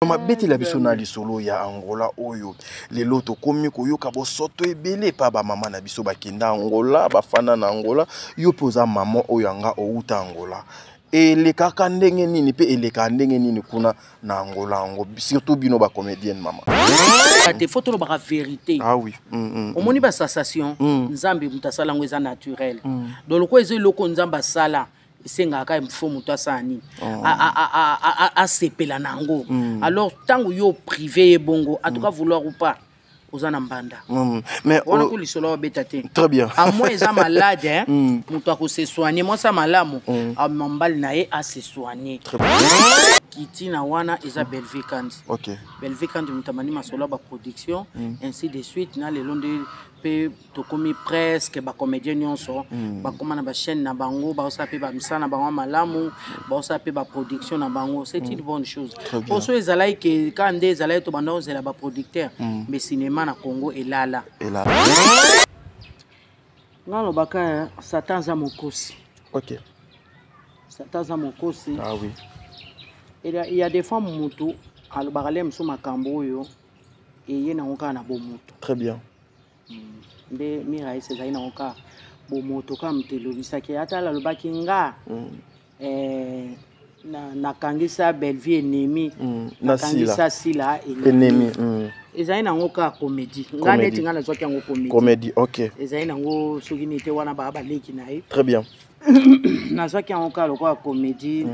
Ma beti la biso na lisolo ya Angola oyo lelo to komi koyoka bosoto ebele pa ba mama na biso bakenda Angola bafana na Angola yo poza mama oyo anga outa Angola le kaka ndenge nini pe eleka ndenge nini kuna na Angola ngo surtout bino ba comédienne mama te photo ba vérité. Ah oui omoni ba sensation nzambe mutasala ngo eza naturel donc loko eze loko nzamba sala senga ka mfo muto asani a sepela nango alors tango yo privé bongo en tout cas vouloir ou pas ozana mbanda mais on a coulé solo betate très bien à moi eza malade hein muto ko se soigner moi ça malamu a mambal nae a se soigner très bien kiti na wana eza Belvicand OK Belvicand mutamani masolo ba production ainsi de suite na le long de pe to komi presque ba comédien nyonso ba komana ba chaîne na bango ba osape ba misana bango malamu ba osape ba production na bango c'est une bonne chose pour ceux ezalai que quand des ezalai to banda ozela ba producteur mais cinéma na Congo elala ngalo baka Satan za mokosi OK Satan za mokosi ah oui il y a des femmes mutu alobakale mso makambo oyo eye na ngoka na bomutu très bien nde mira ese zaina ngoka bomutu ka mtelobisaki ata alobaki nga na kangisa Bellevue ennemi na kangisa sila ennemi ezaina ngoka comédie nga neti nga nazwaki yango comédie OK ezaina ngo soki nete wana ba baleki na ye très bien nazwaki yango ka lokwa comédie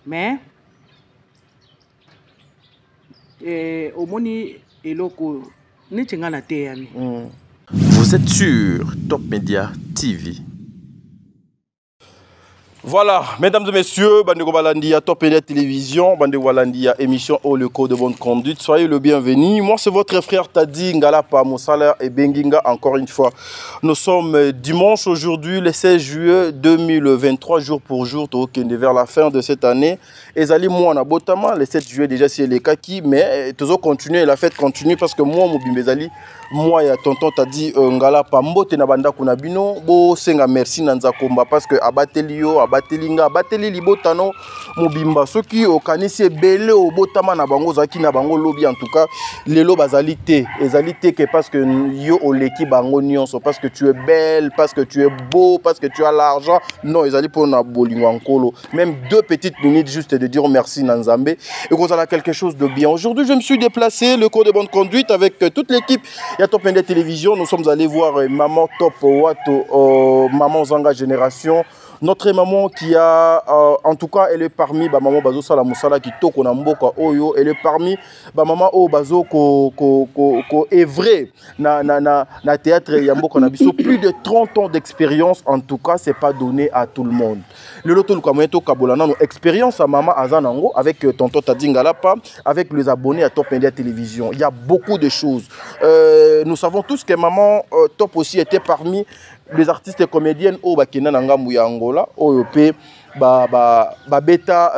mais omoni eloko neti nga na te yami. Vous êtes sur Top Media TV. Voilà, mesdames et messieurs, Bandeko Balandia, Top Media Télévision, Bandeko Balandia, émission au le code de bonne conduite. Soyez le bienvenu. Moi, c'est votre frère Tadi Ngalapa Moussala et Benginga, encore une fois. Nous sommes dimanche aujourd'hui, le 16 juillet 2023, jour pour jour, vers la fin de cette année. Et Zali, moi, on a botama, le 7 juillet déjà, c'est les kaki, mais toujours continuer, la fête continue parce que moi, Moubimbe Zali, moi, il y a tonton Tadi Ngalapa Mbote Nabanda Kunabino, Bo Senga merci Nanza Komba parce que Abatelio, Abatelinga, Abateli Libotano, Mobimba, ceux qui au kanisi belé au botama na bango zaki na bango lobby en tout cas, les lobes azalité, ezalité que parce que yo au leki bango nyonso, parce que tu es belle, parce que tu es beau, parce que tu as l'argent, non, ezali pour na bolingo ankolo. Même 2 petites minutes juste de dire merci Nanzambe et qu'on a quelque chose de bien. Aujourd'hui, je me suis déplacé, le cours de bonne conduite avec toute l'équipe. Il y a Top Media Télévision, nous sommes allés voir Maman Top Wato, Maman Zanga Génération. Notre maman qui a, en tout cas, elle est parmi maman Bazo Sala Moussala qui toque na mboka oyo. Elle est parmi maman o Bazo ko est vrai na théâtre yamboka na biso. Plus de 30 ans d'expérience, en tout cas, c'est pas donné à tout le monde. Le loto le kamoyeto kabolana nos expérience à maman Azanango avec tonton Tadi Ngalapa, avec les abonnés à Top Media Télévision. Il y a beaucoup de choses. Nous savons tous que maman Top aussi était parmi les artistes et comédiennes au bakina nangambu ya Angola au pe beta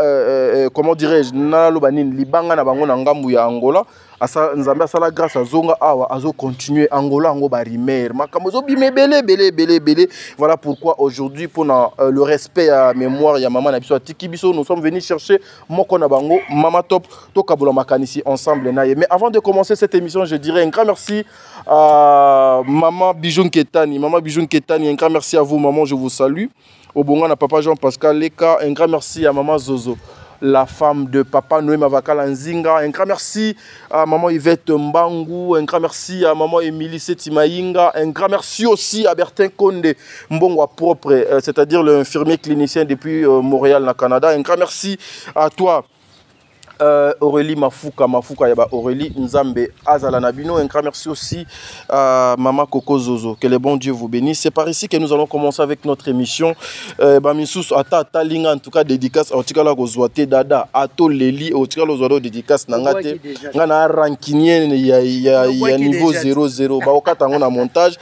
comment dirais-je na lobanine libanga na bango nangambu ya Angola asa nzambe asala grâce à zonga awa azo continuer Angola ngo ba rimer makamozo bimé belé voilà pourquoi aujourd'hui pour le respect à mémoire ya maman na biso atiki biso nous sommes venus chercher moko na bango Mama Top to kabola makanisi ensemble naye. Mais avant de commencer cette émission, je dirais un grand merci à Maman Bijoun Ketani. Maman Bijoun Ketani, un grand merci à vous maman, je vous salue. Au bon à papa Jean-Pascal Leka, un grand merci à maman Zozo, la femme de papa Noé Mavakala Nzinga. Un grand merci à maman Yvette Mbangou. Un grand merci à maman Émilie Setimaïnga. Un grand merci aussi à Bertin Konde Mbongwa propre, c'est-à-dire l'infirmier clinicien depuis Montréal, au Canada. Un grand merci à toi. Aurélie Mafuka yaba Aurélie Nzambe Azala Nabino. Un grand merci aussi à Maman Coco Zozo. Que le bon Dieu vous bénisse. C'est par ici que nous allons commencer avec notre émission. Bamisous ata linga en tout cas dédicace au tikala kozwate dada ato leli au tikala kozwado dédicace nangate ngana rankinien ya niveau 00 ba okata ngona montage.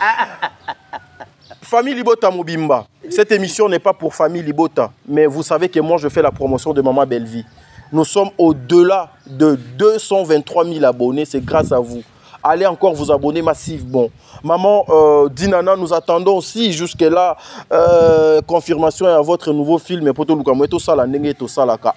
Famille Libota Mobimba. Cette émission n'est pas pour Famille Libota, mais vous savez que moi je fais la promotion de Maman Bellevue. Nous sommes au-delà de 223 000 abonnés, c'est grâce à vous. allez encore vous abonner massivement. Maman Dinana, nous attendons aussi jusque-là confirmation à votre nouveau film.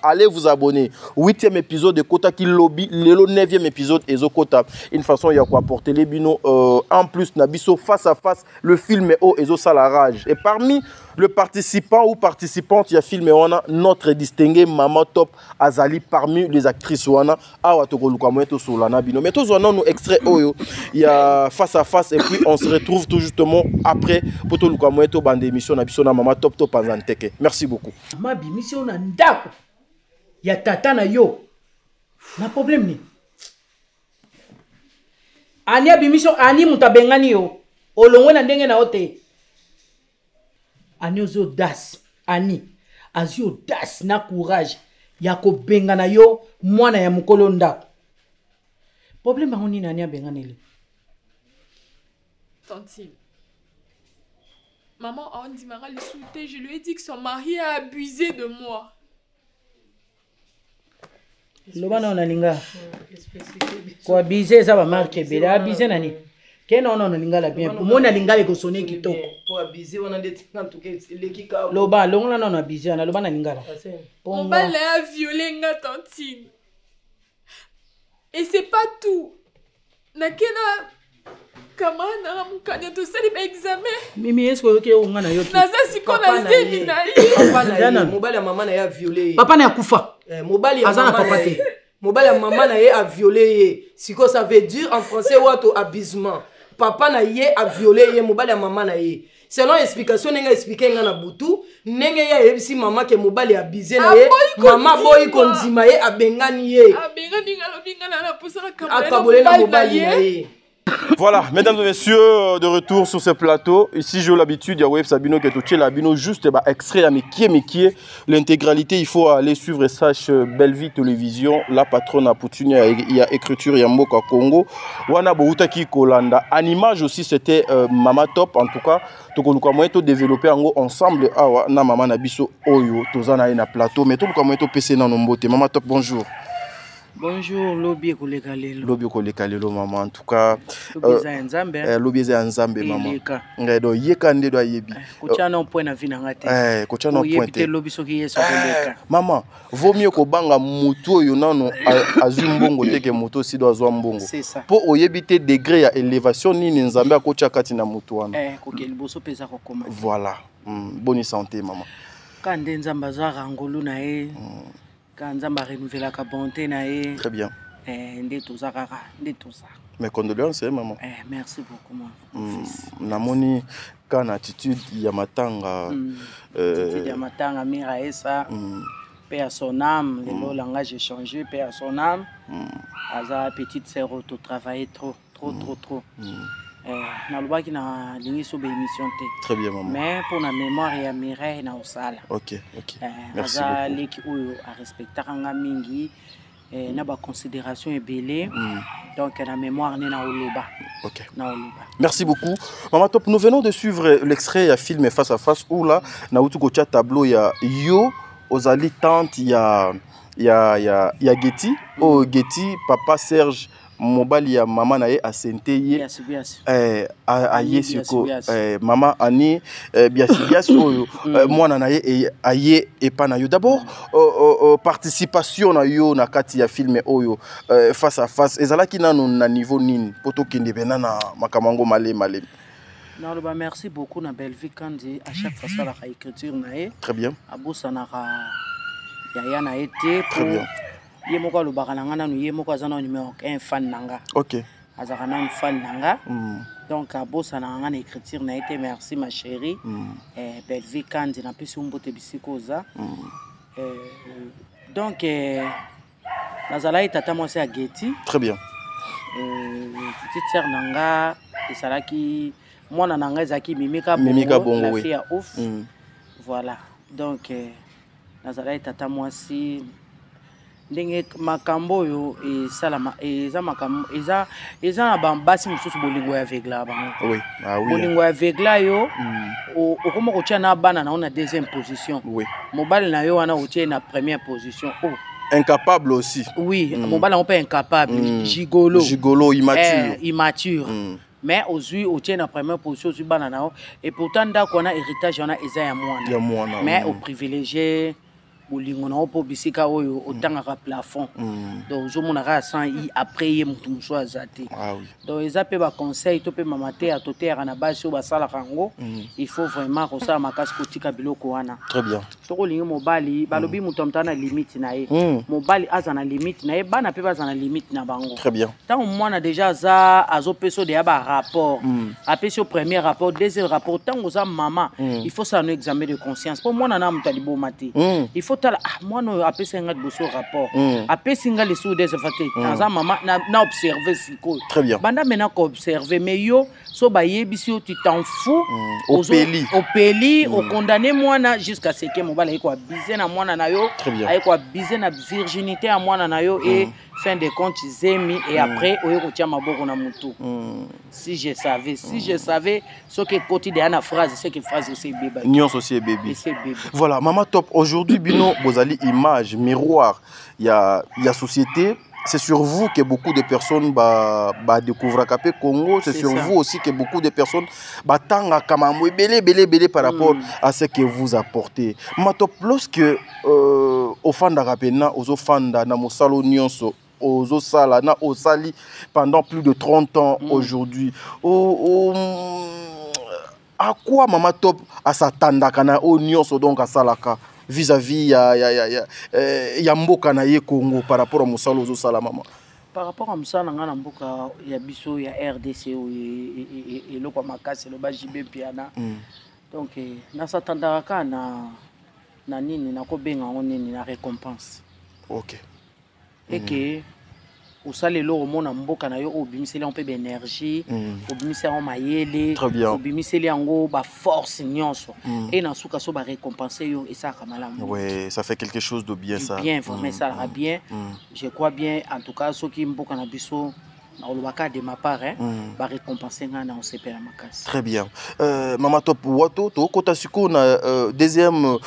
Allez vous abonner. 8e épisode de Kota qui lobby, le 9e épisode Ezokota. Une façon, il y a quoi apporter les binos. En plus, Nabiso face à face, le film est au Ezo Salarage. Et parmi le participant ou participante, il y a film notre distingué Maman Top Azali parmi les actrices. Mais tous nous extrait il y a face à face et puis on se retrouve tout justement après pour tout le bande émission na Maman Top Top Azanteke. Merci beaucoup. Ma mission na ndako ya tata na yo na problème ni ani abimission ani mutabengani yo olongwe na ndenge na ote ani ozo das ani azio das na courage ya ko benga na yo mwana ya mukolo ndako problème ngoni nani abenganele Tantine. Maman a dit Mara le souhaiter, je lui ai dit que son mari a abusé de moi. Lobana onalinga. Ko abuser ça va marquer bela abuser nani. Ke non onalinga la bien. Pour moi onalinga le ko sonner kitoko. Pour abuser on a des en tout cas l'équipe Loba longa non abuser na loba nalinga la. On va la violer nga Tantine. Et c'est pas tout. Nakena Kamana mukanya to sali ba examen. Mimi est-ce que on ngana yo. Naza siko na zemi na ye. Papa na mobile ya maman na ya violé. Papa na kufa. Mobile ya maman papa te. Mobile ya maman na ye a violé. Siko ça veut dire en français wato abusement. Papa na ye a violé mobile ya maman na ye. Selon explication nenga expliquer nga na butu, nenga ya yebisi maman ke mobile abusé na ye. Maman boy kondima ye abengani ye. Abengani nga lobinga na posala kamera. Akabole na mobile na ye. Voilà, mesdames et messieurs, de retour sur ce plateau. Ici, j'ai l'habitude, il y a Web Sabino qui est touché, l'abino juste extrait à Mikie. L'intégralité, il faut aller suivre Sache Belleville Télévision, la patronne à Poutine, il y a écriture, il y a Mboka Congo. Wana Boutaki Kolanda. En image aussi, c'était Mama Top, en tout cas. Tokoluka moyeto développer ensemble awa na mama na biso oyo tozana na plateau mais tokoluka moyeto PC na nombote. Mama Top, bonjour. Bonjour, Lobby Kolekalelo. Lobby Kolekalelo, maman. En tout cas, Lobby Nzambe, maman. Ngedo yeka ndedo ayebi. Kochana on point na vie na ngate. Kochana on point. Lobby soki yeso koleka. Maman, vaut mieux ko banga muto yo nano azumbongo teke muto si do azwa mbongo. C'est ça. Po oyebite degré ya élévation ni Nzambe akocha kati na muto wana. Ko keliboso pesa ko koma. Voilà. Bonne santé, maman. Quand Nzambe azwa rangolu na ye. Quand Nzambe renouvela ka bonté na ye. Très bien. Ndé tout ça kaka, ndé tout ça. Mes condoléances, maman. Merci beaucoup, mon fils. Namoni quand attitude ya matanga attitude ya matanga mira esa. Paix à son âme, le langage est changé, paix à son âme. Aza petite sœur auto travailler trop. Nalobaki na lingi so be émission té. Très bien, maman. Mais pour la mémoire ya Mireille na osala. OK. Merci beaucoup. Leki oyo a respecter nga mingi na ba considération ebelé. Donc la mémoire na oloba. OK. Na oloba. Merci beaucoup. Maman Top, nous venons de suivre l'extrait ya film Face à Face où là na utu ko tia tableau ya yo ozali tante ya Getty. Oh Getty, papa Serge mobali ya mama na ye asente ye aye siko mama ani biasi oyo mwana na ye aye epa na yo d'abord participation na yo na kati ya film oyo face à face ezalaki nanu na niveau nini poto kende bena na makamango malé. Non, bah merci beaucoup na Belleville Kandi à chaque fois ça la écriture na ye. Très bien. Abosa na ya na été très bien. Ye moko lo bakalanga na ye moko azana numéro 1 fan nanga. OK. Azakana un fan nanga. Donc abosa na nga na écriture na été merci ma chérie. Belleville Kandi na pisi umbote bisikoza. Donc nazala tata moi c'est à Getty. Très bien. Petite sœur nanga esalaki mwana nanga ezaki Mimika Bongo la fille à ouf. Voilà. Donc nazala tata moi si ndenge makambo yo esalama eza makambo eza na bambasi mususu bolingo ya vegla bango. Oui. Ah oui. Bolingo ya vegla yo okoma kotia na bana na deuxième position. Oui. Mobile na yo wana otie na première position. Oh. Incapable aussi. Oui, mon bal on peut incapable. Gigolo. Gigolo, immature. Immature. Mais aujourd'hui, au tient la première position sur banana. Et pourtant, on a héritage, on a Eza Moana. Mais au privilégié, au lingon, au bisika, au tangara plafond. Donc, je m'en ai sans y après, il y a azati. Donc, ils appellent conseil, tu peux m'amater à tout terre, à la base, sur la salle rango. Il faut vraiment que ça, ma casse kotika biloko wana. Très bien. Tu as lingo mobali, balobi mutomtana limite nae. Mobali azana limite nae, bana pe bazana limite na bango. Très bien. Tant moi na déjà za azo peso de aba rapport. Après ce premier rapport, deuxième rapport, tant aux maman, il faut ça un examen de conscience. Pour moi na mutalibo mati. Il faut tala moi no après c'est un bosso rapport. Après singa les sous des facteurs. Tant maman na observer siko. Très bien. Banda maintenant ko observer mais yo so ba yebisi tu t'en fous. Au peli, au condamné moi na jusqu'à ce que mon bal aille quoi biser na moi na yo. Aille quoi biser na virginité à moi na yo et fin de compte zemi et après oyo ko tia maboko na mutu. Si je savais ce que quotidien na phrase c'est que phrase c'est bébé. Nions aussi bébé. Voilà, Maman Top, aujourd'hui bino bozali image miroir, il y a société. C'est sur vous que beaucoup de personnes découvrent Capé Congo. C'est sur vous aussi que beaucoup de personnes tanga kamamwe belé par rapport à ce que vous apportez. Matop, lorsque au fanda rapena, aux fanda na mosalo nyonso, aux sala na osali pendant plus de 30 ans aujourd'hui. À quoi Maman Top a s'attendre kana au nyonso donc à salaka? Vis-à-vis ya mboka na ye Congo par rapport à Moussala Ozo Salamama. Par rapport à Moussala na mboka ya biso ya RDC et le Makasi le Bajibe Piana. Donc na s'attendaka na nini na ko benga nini na récompense. OK. Et que usale lo mona mboka na yo obimiseli on peut d'énergie, obimiseli en mayele, obimiseli yango ba force nyonso et na suka so ba récompenser yo et ça kamala. Ouais, ça fait quelque chose de bien ça. Bien, vraiment ça va bien. Je crois bien en tout cas ceux qui mboka na biso na olobaka de ma part ba récompenser nga na OCP la makasi. Très bien. Maman Top wato to kota siko na deuxième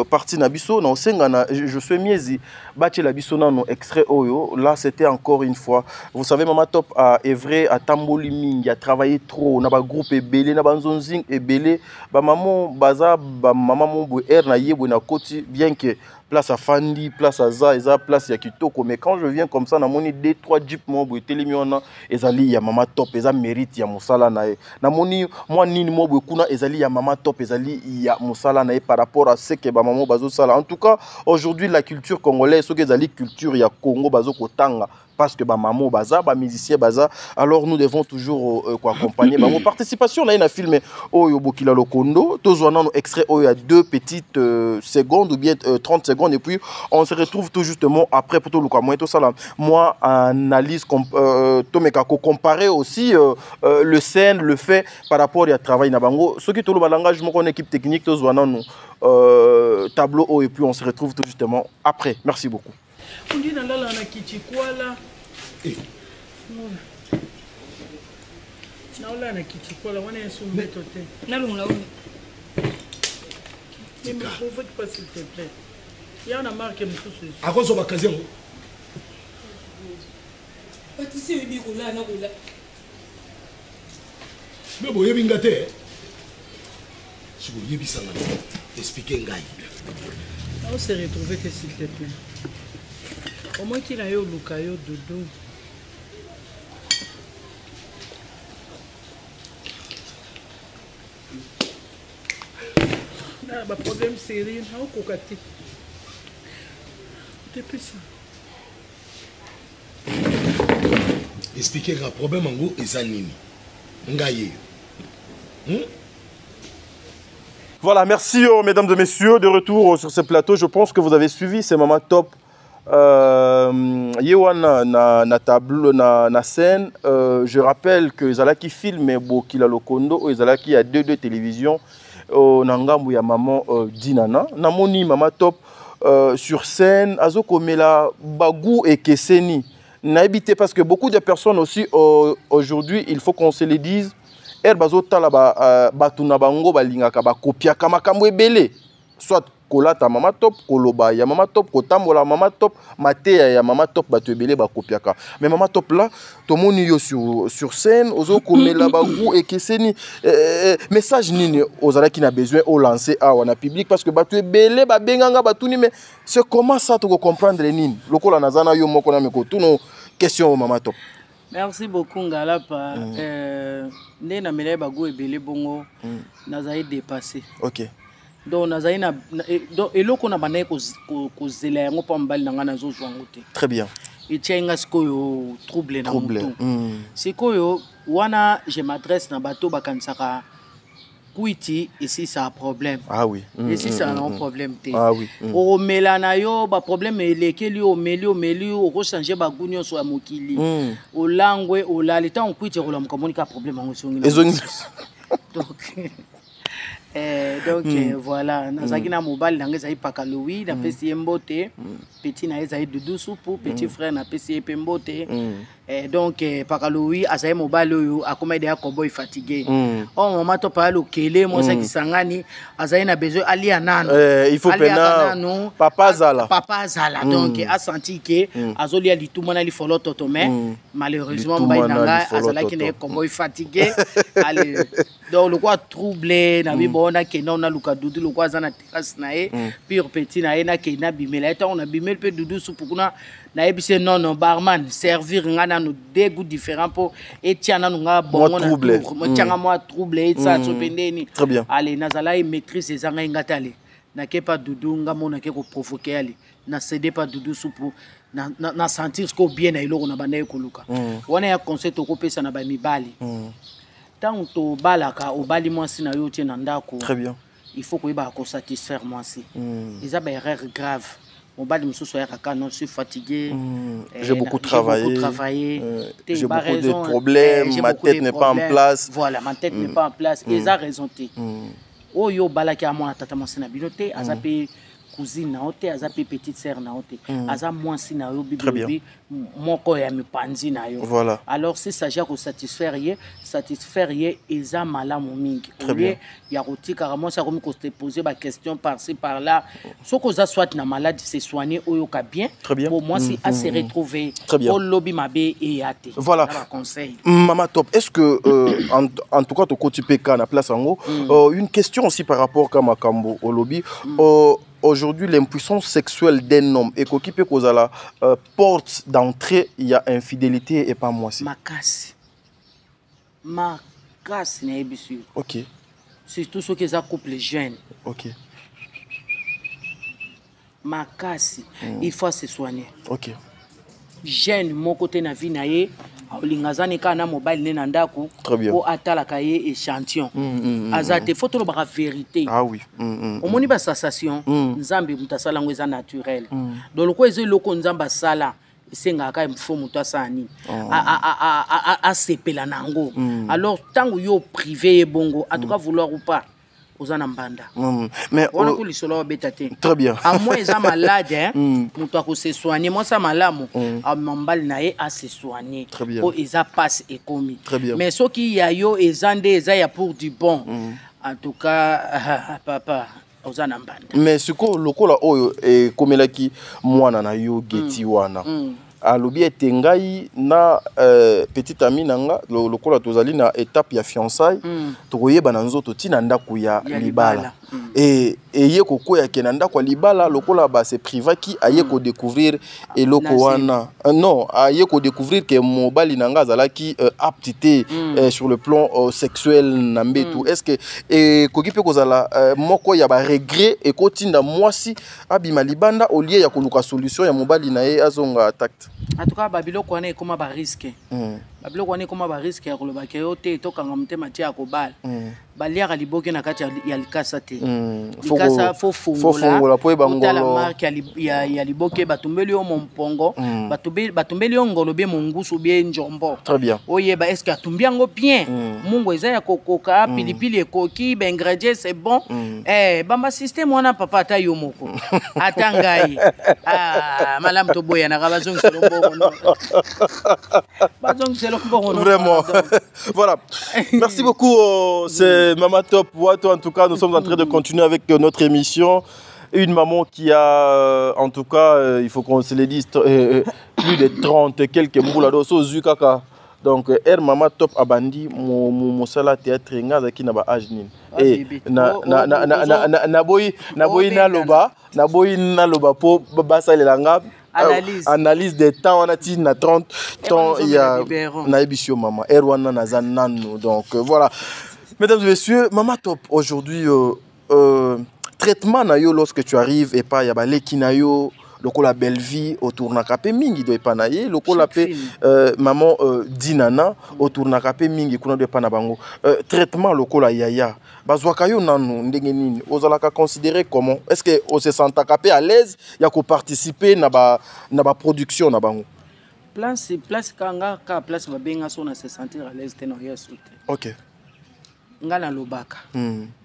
partie na biso na osenga na je suis miezi bache la biso na no extrait oyo là c'était encore une fois vous savez Maman Top a œuvré à Tamboli mingi a travaillé trop na ba groupe ebele na ba nzonzing ebele ba maman baza ba maman mon bo na yebo na koti bien que place à Fandi, place à Za, place à Kitoko. Mais quand je viens comme ça, na moni 2-3 jeeps mo bo telemiona ezali ya Maman Top, eza mérite ya musala nae. Na moni moi nini mo bo kuna ezali ya Maman Top, ezali ya musala nae par rapport à ce que ba maman bazo sala. En tout cas, aujourd'hui la culture congolaise, ce que ezali culture ya Congo bazo kotanga. Parce que ba maman baza, ba musicien baza, alors nous devons toujours accompagner. Mon participation là, il a filmé Oyo Bokila Lokondo, tous on a extrait Oyo à 2 petites secondes ou bien 30 secondes et puis on se retrouve tout justement après pour tout le moi tout ça là. Moi analyse Tomekako comparer aussi le scène, le fait par rapport à travail na bango. Ce qui tout le langage mon équipe technique tous on a tableau et puis on se retrouve tout justement après. Merci beaucoup. On dit dans la kichikwala. Na ola na kichikwala wana nsumbe tote. Na lungla uni. Il me provoque pas s'il te plaît. Il y a une marque qui me soucie. À quoi ça va caser? Tu sais où est là na roula. Mais bon, il y a bien gâté. Si vous y avez expliquer un gars. On s'est retrouvé que s'il te plaît. Au moins qu'il a eu le caillou de dos. Le problème c'est rien, on cocaté. Depuis ça. Expliquer un problème en gros et ça nini. Ngaye. Voilà, merci mesdames et messieurs de retour sur ce plateau. Je pense que vous avez suivi ces Maman Top. Yewan na tableau na scène. Je rappelle que Zalaki filme Bokila Lokondo, Zalaki y a deux télévisions. Nangambu ya maman Dinana. Namoni Maman Top sur scène. Azoko Mela Bagou et Keseni. N'habitez parce que beaucoup de personnes aussi aujourd'hui, il faut qu'on se le dise. Erbazo tala batuna bango balingaka ba kopia kama kamwe belé. Soit kolata mama top, koloba ya mama top, kotambola mama top, mateya ya mama top, bato ebele bakopiaka. Mais mama top là, tout le monde yo sur scène, ozo komela bagou et keseni message nini ozala qui n'a besoin au lancer à wana public parce que bato ebele ba benganga batuni mais c'est comment ça tu comprendre nini lokola nazana yo moko na meko tuno question au mama top. Merci beaucoup Ngalapa. Né na mele bagou ebele bongo nazai dépassé. OK. Donc nazai na donc eloko na banaye ko zela yango pa mbali na ngana zo zwango te. Très bien. Et tiens sikoyo trouble na mutu. Sikoyo wana je m'adresse na bato bakansaka kuiti ici ça a problème. Ah oui. Ici ça a un problème te. Ah oui. O melana yo ba problème elekeli o meli o ko changer ba gunyo so ya mokili. O langwe o la leta on kuiti ko la mkomonika problème ngo songi. Donc voilà, nazaki na mobile nanga ezai pakaloui na pesi mbote, petit na ezai dudu soupu, petit frère na pesi pembote. Donc pakaloui azai mobile oyo akoma de akoboy fatigué. Oh maman to pa lokele mo sa kisangani azai na besoin ali anano. Il faut pena papa zala. Papa zala donc a senti que azoli ali tout mona li folo toto mais malheureusement mbaye nanga azalaki na koboy fatigué. Allez donc le quoi troublé na bi on a que non na luka dudu le quoi zana terrasse na e pure petit na e na ke na bimela eta on a bimel pe dudu supukuna na ebise non barman servir ngana no deux goûts différents pour et tiana nga bon on a tiana moi troublé ça so pendeni. Très bien. Allez nazala e maîtrise les anga ngatale na ke pas dudu nga mona ke ko provoquer ali na céder pas dudu supu na sentir ce ko bien na iloko na banaye koluka wana ya conseil to ko pesa na ba mibali. Tant to balaka au bali moi si na yo tie na ndako. Très bien. Il faut que ba ko satisfaire moi si. Ils a ba erreur grave. Mon bali mususu ya kaka non je suis fatigué. J'ai beaucoup travaillé. J'ai beaucoup de problèmes, ma tête n'est pas en place. Voilà, ma tête n'est pas en place. Ils a raison te. Oh yo balaki a moi tata moi na binote azape cousine na ote azape petite sœur na ote aza moi si na yo bibi moko ya mipanzi na yo. Voilà. Alors c'est ça j'ai ko satisfaire ye eza malamu mingi. Très bien. Ya rotika vraiment ça comme ko te poser ba question par-ci par-là. Ce que ça soit na malade c'est soigner oyoka bien. Pour moi c'est à se retrouver au lobby mabe et yate. Voilà. Conseil. Mama top, est-ce que en tout cas to kotipeka na place ango une question aussi par rapport à Makambo au lobby aujourd'hui l'impuissance sexuelle d'un homme et qui peut causer la porte d'entrée il y a infidélité et pas moi si. Makasi na ebisu. OK. Surtout ceux qui ont couple jeune. OK. Makasi, il faut se soigner. OK. Jeune mon côté na vie na ye olingazani kana mobile ne na ndako ko atala kaye échantillon azate photo lo ba vérité. Ah oui. Omoni ba sensation nzambe mutasala ngweza naturel donc loko eze loko nzamba sala senga ka mfo muto asani a sepela nango alors tango yo privé e bongo en tout cas vouloir ou pas Ozana mbanda. Mais on a coulé solo bétaté. Très bien. À moi ils ont malade hein. Muto ko se soigner moi ça malamu. A mambal nae a se soigner. Pour ils a passe et commis. Mais ce qui y a yo ezande ezaya pour du bon. En tout cas papa Ozana mbanda. Mais ce que lokola oyo e komelaki mwana na yo geti wana. Alobi etengai na petite amie nanga lokola tozali na étape ya fiançailles tokoyeba na nzoto tina ndako ya libala et ye koko ya kenanda kwa libala lokola ba se priva ki aye ko découvrir eloko wana non aye ko découvrir que mobali nanga azalaki aptité sur le plan sexuel nambetu est-ce que koki pe kozala moko ya ba regret et kotinda mwasi abima libanda au lieu ya koluka solution ya mobali na ye azonga tact. En tout cas babilo kwane koma ba risque babilo kwane koma ba risque ya koloba ke yote to kanga mutema tia ko bal baliaka liboke na kati ya likasa te likasa fo fungola po ebangolo la marque ya liboke batumbeli yo mompongo batumbeli yo ngolo be mongusu be njombo très bien oyeba est-ce que atumbiango bien mungu eza ya kokoka pilipili ekoki ba ingrédients c'est bon bamba système wana papa ata yo moko atangai malam to boya na bazong selombo vraiment voilà merci beaucoup c'est Mama Top Wato. En tout cas nous sommes en train de continuer avec notre émission une maman qui a, en tout cas, il faut qu'on se le dise, plus de 30 et quelques moulades au Zukaka. Donc, maman top abandi, mon sala théâtre, qui n'a pas âge ni. Et naboyi na loba po basa lelanga. Analyse des temps, on a dit 30 temps, il y a naibisio maman. Erwana nazanano. Donc, voilà. Mesdames et messieurs, maman top, aujourd'hui, traitement na yo lorsque tu arrives et pas yabale kinayo loko la belle vie autour na kapé mingi do pas naye loko la pe maman dinana autour na kapé mingi kuna do pas na bango traitement loko la yaya bazwaka yo nanu ndenge nini ozalaka considérer comment est-ce que on se sent capé à l'aise ya ko participer na ba production na bango place kanga ka place ba benga so na se sentir à l'aise te no yesu te. OK. Ngana lobaka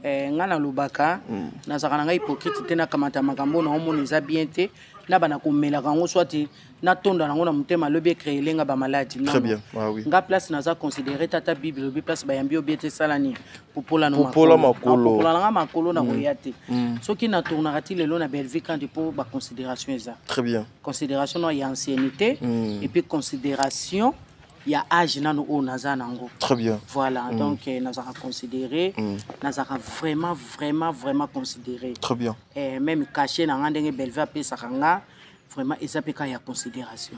ngana lobaka nazaka na ngai hypocrite te na kamata makambo na omoni za bien te na bana komela kango soit na tonda nango na mutema lobi créer lenga ba maladie. Très bien. Ah oui. Nga place naza considérer tata bible lobi place ba yambi obiete salani popola no makolo popola nga makolo na koyate soki na tourna rati lelo na Belgique quand pour ba considération eza. Très bien. Considération no ya ancienneté et puis considération il y a âge nano o nazanango. Très bien. Voilà, donc nazara considéré, nazara vraiment considéré. Très bien. Et même caché na ngandenge belva pe sakanga, vraiment ezapeka ya considération.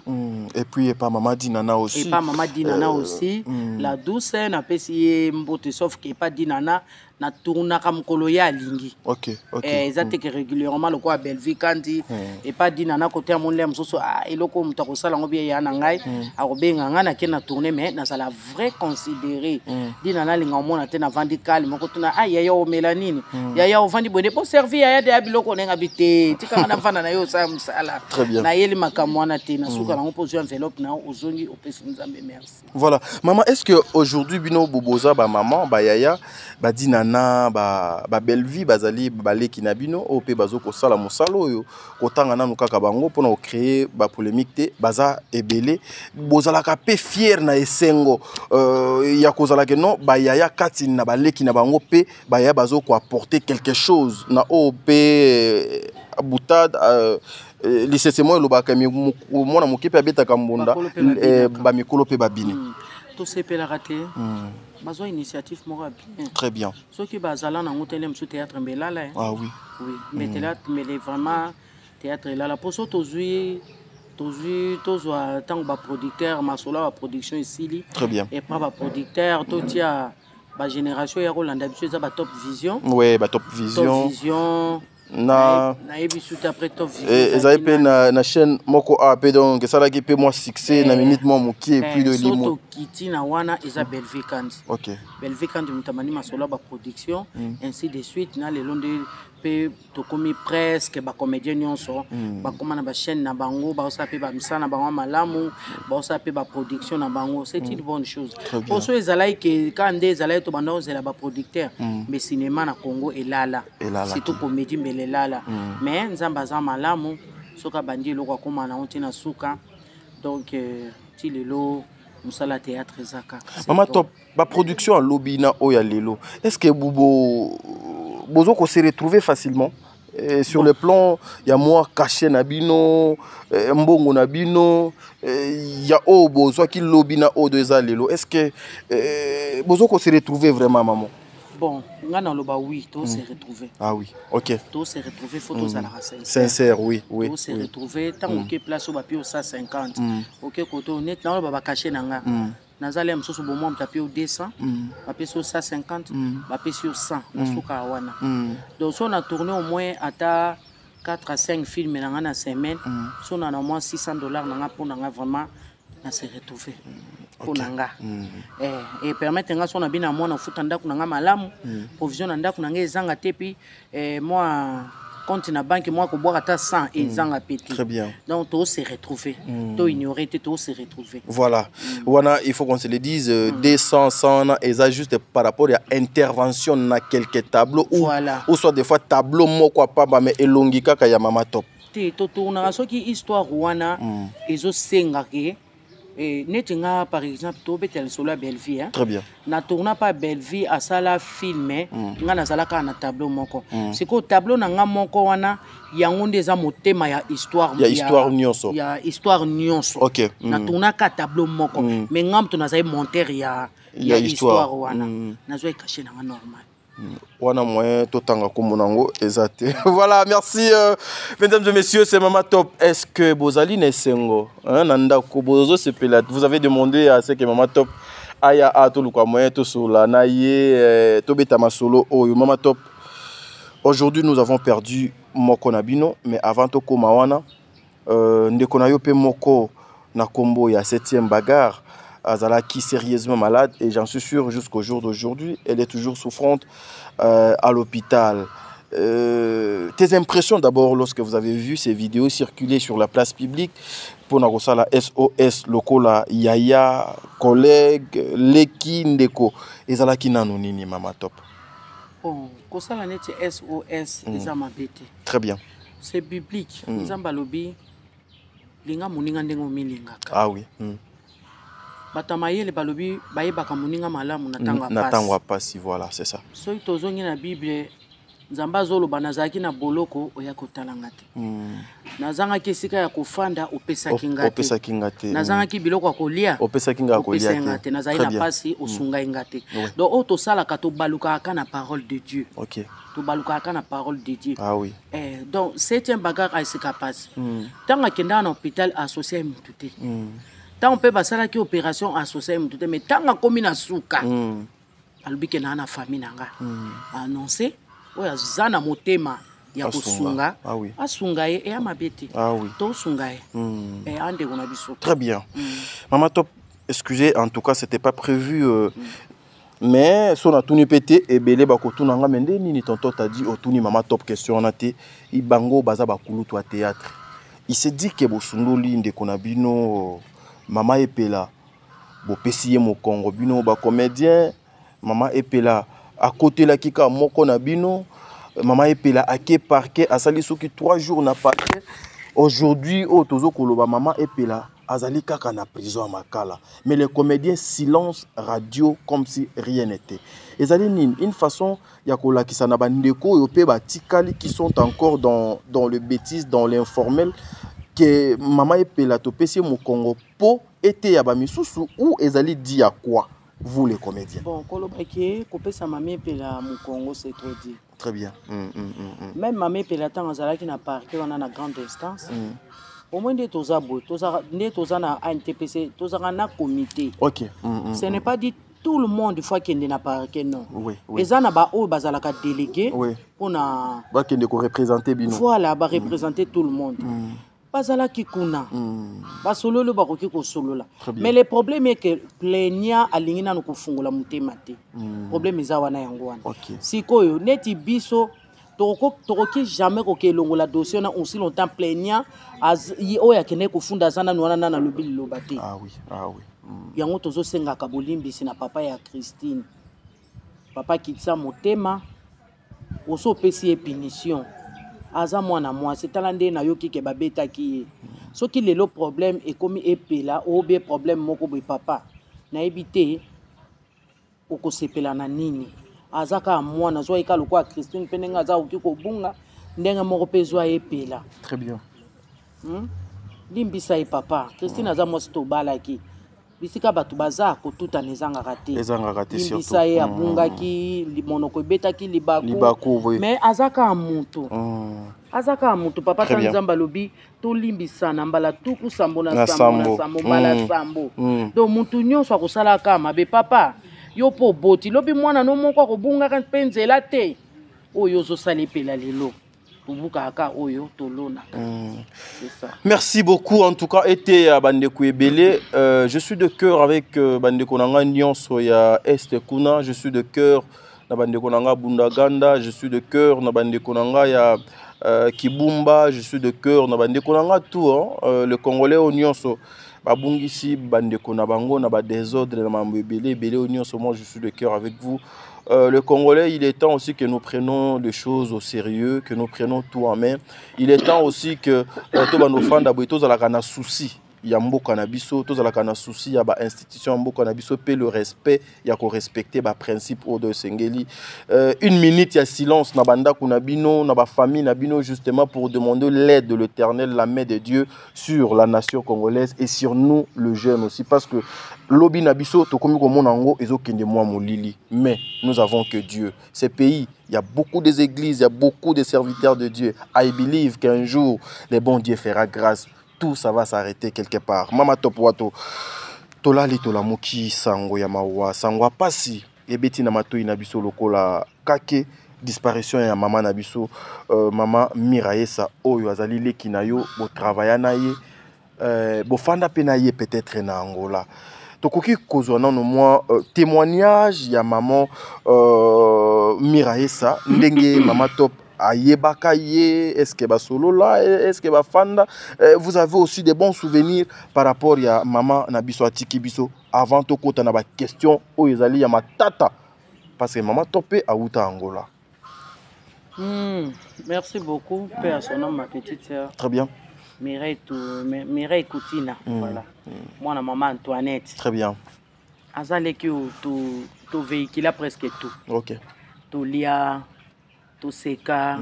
Et puis et pas maman dinana aussi. Et pas maman dinana aussi, la douce na pesi mbote sauf que pas dinana na tourna comme koloya lingi. OK. Ezate que régulièrement le quoi belvi kandi et pas dinana côté mon lem soso eloko mutako sala ngobi ya na ngai a robenga ngana ke na tourner mais na sala vrai considérer dinana linga mona te na vandi calme moko tuna ya o melanine ya o vandi bonne pour servir ya de abiloko nenga bité tika na vanda na yo sa msala na yeli makamwana te na suka na poser enveloppe na ozongi opesi nzambe merci. Voilà, maman, est-ce que aujourd'hui bino boboza ba maman ba yaya ba dinana ba belle vie bazali balé kinabino opé bazo ko sala mosalo yo kotanga nanu kaka bango pona o créer ba polémique te baza ebele bozala ka pe fier na esengo ya kozala ke non ba yaya kati na balé kinabango pe ba yaya bazo ko apporter quelque chose na opé boutade licenciement lobaka mi mona mokipe abeta kambunda ba mikolo pe babini tout c'est pe la raté bazo initiative moko bien. Très bien. Ceux qui bazala na ngotele msu théâtre mbelala. Ah oui. Oui, mais théâtre mais vraiment théâtre là la pour ça tozui tant ba producteur masola ba production ici. Très bien. Et pas ba producteur to tia ba génération ya Rolanda biso za ba top vision. Ouais, ba top vision. Top vision. Na ebisuta après top vision. Ezali pe na chaîne moko AP donc ça là qui peut moi succès na minute moi moki et plus de limo. Soto kiti na wana eza Belvique kandi. OK. Belvique kandi mutamani masola ba production ainsi de suite na le long de pe to komi presque ba comédien nyonso ba koma na ba chaîne na bango ba osa pe ba misana ba malamu ba osa pe ba production na bango c'est une bonne chose. Oso ezalai ke kande ezalai to banda ozela ba producteur mais cinéma na Congo elala surtout comédie mbelelala mais nzamba za malamu soka bandi lokwa koma na ontina suka donc ti lelo musala théâtre zaka. Maman top ba production en lobby na oya lelo est-ce que bozo ko se retrouver facilement sur le plan il y a moi caché na bino mbongo na bino il y a bozo qui lobby na o deux lelo est-ce que bozo ko se retrouver vraiment maman? Bon, ngana loba oui, tout se retrouver. Ah oui, OK. Tout se retrouver, photo à la sincère, oui. Tout se retrouver, tant que place au papier au 150. OK, côté honnête, là on va cacher nanga. Nazale msoso bomo mtapi au 200, papier sur 150, papier sur 100, na suka wana. Donc on a tourné au moins à 4 à 5 films dans la semaine, on a au moins $600 nanga pour nanga vraiment na se retrouver. Pour nanga et permettre nga sona bina mwana futa ndaku nanga malamu provision na ndaku nanga ezanga tepi moi compte na banque moi ko boire ata 100 ezanga pété. Très bien. Donc tout se retrouver tout ignorer tout se retrouver. Voilà wana il faut qu'on se le dise 200 100 et ça juste par rapport à intervention na quelques tableaux ou soit des fois tableau moko pa mais elongi kaka ya mama top te to tourna soki histoire wana ezo senga ke Et netinga par exemple tobetel solo Belleville hein. Très bien. Na tourna pas Belleville à sala filmé nga na zala ka na tableau moko. C'est que tableau na nga moko wana yango ndeza motema ya histoire. Ya histoire nyonso. Ya histoire nyonso. OK. Na tourna ka tableau moko. Mais ngam to na zai monter ya histoire wana. Na zo caché na normal. Wana moyen totanga komonango ezate. Voilà, merci mesdames et messieurs, c'est Mama Top. Est-ce que Bozali Nesengo hein nanda ko bozo sepela. Vous avez demandé à ce que Mama Top aya ato lukwa moyen to sola na ye to beta masolo oyo Mama Top. Aujourd'hui, nous avons perdu Moko Nabino, mais avant to koma wana ndeko na yo pe Moko na kombo ya 7e bagarre. Azalaki sérieusement malade et j'en suis sûr jusqu'au jour d'aujourd'hui, elle est toujours souffrante à l'hôpital. Tes impressions d'abord lorsque vous avez vu ces vidéos circuler sur la place publique pour la SOS, Lokola, Yaya, collègue, Leki, Ndeko, Ezalaki nanonini Mama Top. Bon, kosala neti SOS, eza mabete. Très bien. C'est biblique. Nzamba lobi linga muninga ndengo milingaka. Ah oui. Batamayele balobi bayebaka muninga malamu natangwa pasi. Natangwa pasi, voilà, c'est ça. Soki tozongi na Bible Nzamba zoloba nazaki na boloko oya kotala te. Nazangaki esika ya kofanda opesaki ngate. Opesaki ngate. Nazangaki biloko ya kolia. Opesaki ngate kolia ngate. Nazali na pasi osunga ngate. Donc o tosala ka tobaluka aka na parole de Dieu. OK. Tobaluka aka na parole de Dieu. Ah oui. Donc 7e bagarre a esika pasi. Tanga kenda na hôpital associé mutute. Tant on peut passer à l'opération associée, mais tant qu'on commune à souka, alubike na na famille nanga, annoncé, oya zana motema ya kusunga, asunga et amabete, to sunga et ande on a biso. Très bien. Mama Top, excusez, en tout cas c'était pas prévu. Mais son a tout pété et belé bakotu nanga mende ni tonton t'a dit otuni Mama Top question on a té ibango baza bakulu toi théâtre. Il s'est dit que bosundoli ndeko na bino Mama Epela, bo pesiye mo Congo bino ba comédien, Mama Epela à côté la kika moko na bino, Mama Epela a ke parquet a sali soki 3 jours na parquet. Aujourd'hui au tozo koloba Mama Epela azali kaka na prison à Makala. Mais les comédiens silence radio comme si rien n'était. Ezali une façon ya kola ki sana bandeko yo pe ba tikali qui sont encore dans le bêtise, dans l'informel. Que Mama Epela to pesi mo Congo po été ya ba misusu ou ezali dit à quoi vous les comédiens. Bon kolobaki ko pesa Mama Epela mo Congo c'est trop dit. Très bien. Même Mama Epela tant azalaki na parquet on a na grande instance. Au moins de toza boy toza na ANTPC toza na comité. OK. Ce n'est pas dit tout le monde une fois qu'il n'est pas parquet non. Oui. Les gens na ba o bazalaka délégué pour na ba kende ko représenter bino. Voilà, ba représenter tout le monde. Bazala ki kuna. Ba solo le bakoki ko solo la. Mais le problème est que plaignant alingina no kufungula mutema te. Problème eza wana yango wana. Sikoyo neti biso toroki jamais ko kelongola dossier na aussi longtemps plaignant az oya kene kufunda zana nwana na lobi lobate. Ah oui. Yango tozo senga ka bolimbisi na papa ya Christine. Papa kitsa motema oso pesi punition. Aza mwana mwasi talande na yoki ke babeta ki soki lelo problème et comme epela ou bien problème moko boy papa na ebité okosepela na nini azaka mwana zo ika lokwa Christine penenga aza okiko bunga ndenga moko pezwa epela. Très bien. Limbisa e papa Christine aza mwasi to balaki bisika batu baza ko tuta nezanga raté surtout bisa ya bunga ki monoko beta ki libaku mais azaka mutu papa tanzamba lobi to limbisa na mbala tuku sambo na sambo mbala sambo donc mutu nyonso akosala kama be papa yo po boti lobi mwana no moko ko bunga kan penzela te oyo zo salepela lelo. Merci beaucoup en tout cas été à Bandeko Ebele. Je suis de cœur avec Bandeko Nanga Nyonso ya Est Kuna, je suis de cœur na Bandeko Nanga Bundaganda, je suis de cœur na Bandeko Nanga ya Kibumba, je suis de cœur na Bandeko Nanga tout le Congolais au Nyonso. Babungisi Bandeko na bango na ba désordre na mambo Ebele au Nyonso, moi je suis de cœur avec vous. Le Congolais, il est temps aussi que nous prenions les choses au sérieux, que nous prenions tout en main. Il est temps aussi que tous nos fans d'abouitos à la souci. ya mboka na biso tozalaka na souci ya ba institution mboka na biso pe le respect ya ko respecter ba principe o de sengeli une minute ya silence na banda kuna bino na ba famille na bino justement pour demander l'aide de l'Éternel, la main de Dieu sur la nation congolaise et sur nous le jeune aussi parce que lobi na biso to komi ko monango ezokende moi molili mais nous avons que Dieu. Ces pays, il y a beaucoup des églises, il y a beaucoup de serviteurs de Dieu. I believe qu'un jour le bon Dieu fera grâce. Tout ça va s'arrêter quelque part. Mama Topwato, tolali tolamuki sango ya mawa, sango pasi, ebeti na matoi na biso lokola kake, disparition ya mama na biso, mama Miraesa, oyo azali leki na yo, bo travaya na ye, bo fanda pe na ye peut-être na Angola. Tokoki kozwa nano mwa témoignage ya maman Miraesa, ndenge mama Top ayebaka ye, est-ce que ba solo là, est-ce que ba fanda, vous avez aussi des bons souvenirs par rapport à maman na biso atiki biso avant to kota na ba question o ezali ya matata parce que maman Topé a outa Angola. Merci beaucoup père son nom ma petite sœur. Très bien. Mireille Coutina, voilà. Moi na maman Antoinette. Très bien. Azaleki to véhicule presque tout. OK. To lia to seka,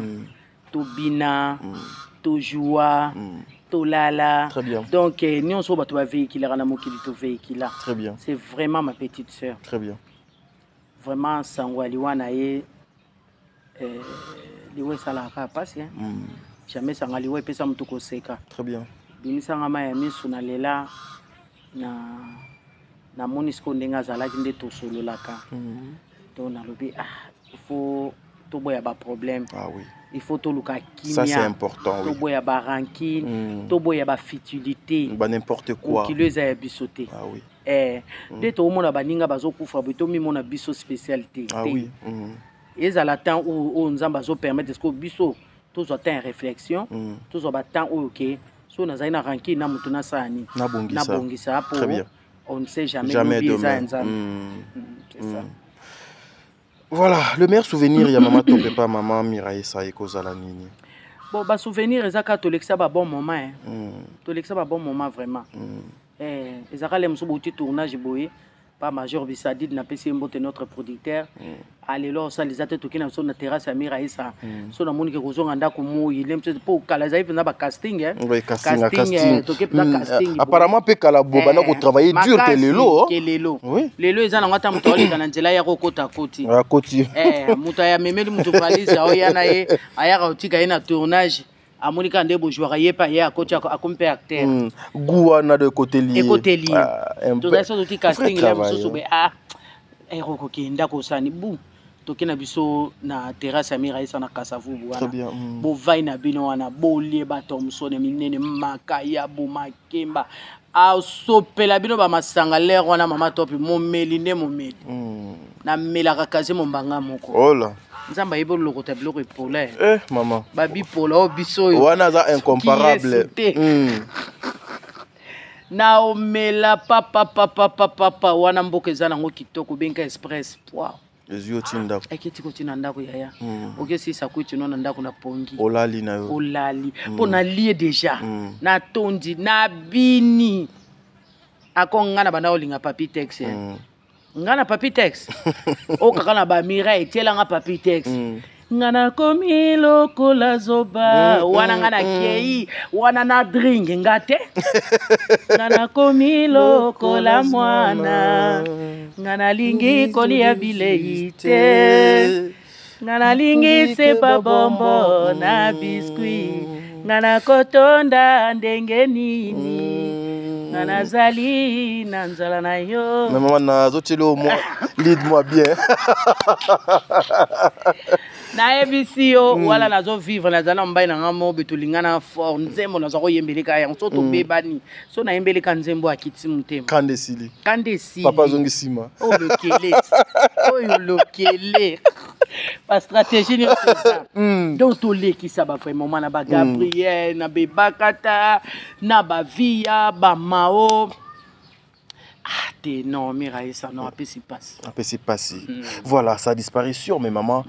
to bina, to joie, to lala. Très bien. Donc, nous on va trouver véhicule, to véhicule. Très bien. C'est vraiment ma petite sœur. Très bien. Vraiment, Sangwaliwana et liwe salaka passe. Jamais Sangaliwe pesa mtuko seka. Très bien. Bimisanga maya misu na lela na monisco ndenga zalaki nde to solo laka. Donc na lobi il faut toboya ba problème. Ah oui. Il faut to luka kimia. Ça c'est important oui. Toboya ba rancune, toboya ba futilité. Ba n'importe quoi. Qui les a bisoté. Ah oui. Dès to mona baninga bazokufa bito mi mona biso spécialité. Ah oui. Ezala temps où nzamba zo permettre que biso tous ont une réflexion, tous ont temps où OK, so na zaina rancune na mutu na sani. Na bongisa pour. Très bien. On ne sait jamais. Jamais demain. C'est ça. Voilà, le meilleur souvenir, il y a maman Topé pas maman Miraesa et Kozala Nini. Bon, bah souvenir, ils ont toléxé un bon moment. Toléxé un bon moment vraiment. Ils ont les petit tournage boy. Pas major Bissadid n'a pas essayé notre producteur. Allez là, ça les a tout qui n'a sur la terrasse à Miraesa. Sur la monde qui rejoint un d'accord mou, il aime pour Kalazaï n'a pas casting. Oui, casting. Apparemment, pe Kalabo, na ko travailler dur que Lelo. Oui. Lelo ils ont ngata mutoli kana njela ya kokota koti. Ah koti. Muta ya memeli mutu valise oyana ye ayaka otika ina tournage. Amonika ndebo joueur yepa ye a coach akompe acteur. Gouana de côté lié. Et côté lié. Tout ça c'est casting là mususu be roko kinda ko sani bu. Tokena biso na terrasse ya Miraesa na Kasavubu wana. Très bien. Bo vai na bino wana bolie batom sone minene makaya bo makemba. A sopela bino ba masanga l'air wana mama Top momeli ne momeli. Na melaka kaze mombanga moko. Oh là. Nzamba yebo lokota biloko epole. Maman. Babi polo biso yo. Wana za incomparable. Na omela papa wana mboka ezana ngo kitoko benka express. Wow. Ezio tinda. Ekiti ko tina ndako yaya. Oke si sakuti nona ndako na pongi. Olali na yo. Olali. Pona lié déjà. Na tondi na bini. Akonga na bana olinga papi texte. Ngana papi texte. O kakana ba Mireille tielanga papi texte. Ngana komi lokola zoba wana ngana kei wana na drink ngate. Ngana komi lokola mwana ngana lingi kolia bileite ngana lingi sepa bombo na biscuit ngana kotonda ndenge nini ngana zali na nzala na yo. Mais maman na zotile au moins lead-moi bien. Na ebisio wala nazo vivre na zana mbai na ngamo betulingana fort nzembo nazo koyembeleka ya so to bebani so na yembeleka nzembo akiti mutema Kande sili papa zongi sima oh le kele oh le kele pas stratégie ni ça donc to le ki ça ba vraiment na ba Gabriel na be bakata na ba via ba mao Non, Miraï, ça non, après c'est passé. Après c'est passé. Voilà, sa disparition, mais maman,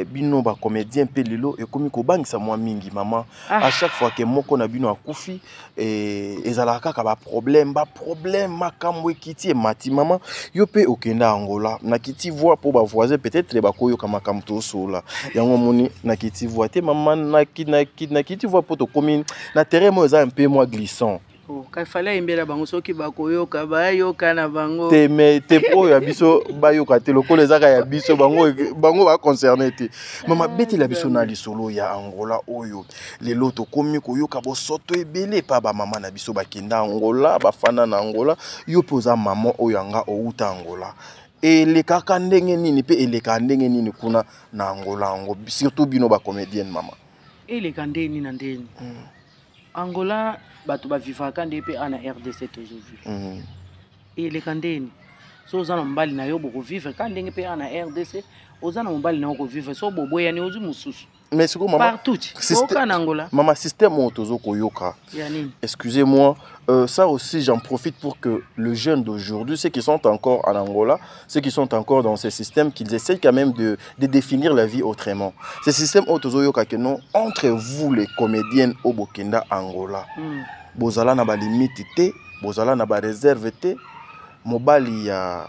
bino ba comédien pe lelo et comme ko bang sa moi mingi maman. À chaque fois que moko na bino akufi et ezalaka ka ba problème makamwe kiti e mati maman. Yo pe okenda Angola, na kiti voix pour ba voisin peut-être ba koyo ka makam to sola. Yango moni na kiti voix te maman na kiti voix pour to commune na terrain mo za un peu moins glissant. Quand il fallait imbela bango soki bakoyoka bayoka na bango te pro ya biso bayoka te lokolo ezaka ya biso bango ba concerné te mama beti la biso na lisolo ya Angola oyo lelo to komi koyoka bo soto ebele pa ba mama na biso bakenda Angola bafana na Angola yo poza mama oyo anga outa Angola et les kaka ndenge nini pe eleka ndenge nini kuna na Angola surtout bino ba comédienne mama eleka ndeni na ndeni Angola bato ba vivaka ndepe ana RDC toujours et les kandeni so ozana mbali na yo boko vivre quand ndenge pe ana RDC ozana mbali na yo ko vivre so bobo ya ni ozu mususu mais c'est comment maman partout au Angola maman système otozo koyoka excusez-moi ça aussi j'en profite pour que le jeune d'aujourd'hui ceux qui sont encore en Angola ceux qui sont encore dans ce système qu'ils essayent quand même de définir la vie autrement ce système otozo yoka que non entre vous les comédiennes au Bokenda Angola bozala na ba limite te bozala na ba réserve te mobali ya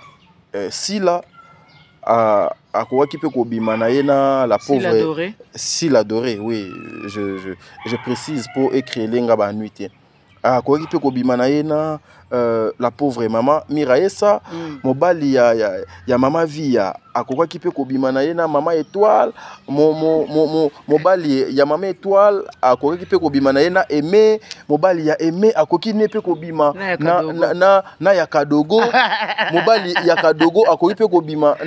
sila à quoi qui peut kobima na yena la pauvre Sila Doré oui je précise pour écrire lenga ba nuit à quoi qui peut kobima na yena la pauvre maman Miraesa mobali ya mama via à quoi qui peut kobima na yena maman étoile mobali ya maman étoile à quoi qui peut kobima na yena aimé mobali ya aimé à quoi qui ne peut kobima na ya kadogo mobali ya kadogo à quoi qui peut kobima